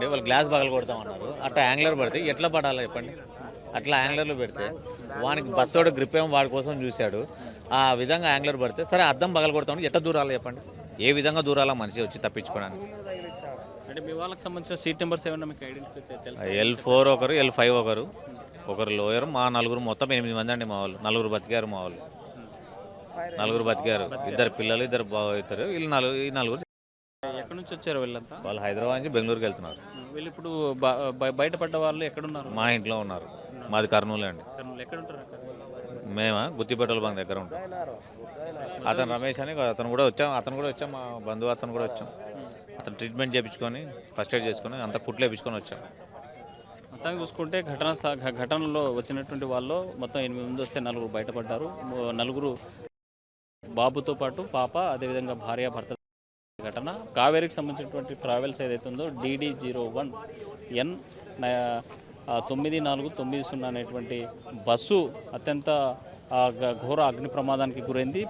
పెట్టండి, వాళ్ళు గ్లాస్ పగల కొడతామన్నారు. అట్లా యాంగ్లర్ పడితే ఎట్లా పడాలి చెప్పండి? అట్లా యాంగ్లర్లో పెడితే వానికి బస్సోడు గ్రిప్ ఏమో వాడి కోసం చూశాడు. ఆ విధంగా యాంగ్లర్ పడితే సరే అద్దం పగల కొడతామని ఎట్లా దూరాలి చెప్పండి? ఏ విధంగా దూరాలా మనిషి వచ్చి తప్పించుకోవడానికి? అంటే మీ వాళ్ళకి సంబంధించిన సీట్ నెంబర్స్ ఏమన్నా మీకు ఐడెంటిఫై తెలుసా? L4 ఒకరు, L5 ఒకరు లోయర్. మా నలుగురు మొత్తం 8 మంది అండి. మా వాళ్ళు నలుగురు బతికారు. మా వాళ్ళు నలుగురు బతికారు. ఇద్దరు పిల్లలు, ఇద్దరు అవుతారు. ఈ నలుగురు ఎక్కడి నుంచి వచ్చారు వీళ్ళంతా? వాళ్ళు హైదరాబాద్ నుంచి బెంగళూరుకి వెళ్తున్నారు. వీళ్ళు ఇప్పుడు బయటపడ్డ వాళ్ళు ఎక్కడున్నారు? మా ఇంట్లో ఉన్నారు. మాది కర్నూలు అండి. ఎక్కడ ఉంటారు అక్కడ? మేమా గుత్తి పెట్రోల్ బంక్ దగ్గర ఉంటాం. అతను రమేష్ అని అతను కూడా వచ్చాం. మా బంధువు అతను కూడా వచ్చాం. అతను ట్రీట్మెంట్ చేయించుకొని ఫస్ట్ ఎయిడ్ చేసుకొని అంతా కుట్లు వేయించుకొని వచ్చాం. మొత్తానికి చూసుకుంటే ఘటనలో వచ్చినటువంటి వాళ్ళు మొత్తం 8 మంది వస్తే 4 బయటపడ్డారు. 4 బాబుతో పాటు పాప, అదేవిధంగా భార్య భర్త. ఘటన కావేరికి సంబంధించినటువంటి ట్రావెల్స్ ఏదైతే ఉందో DD01N 9490 అనేటువంటి బస్సు అత్యంత ఘోర అగ్ని ప్రమాదానికి గురైంది.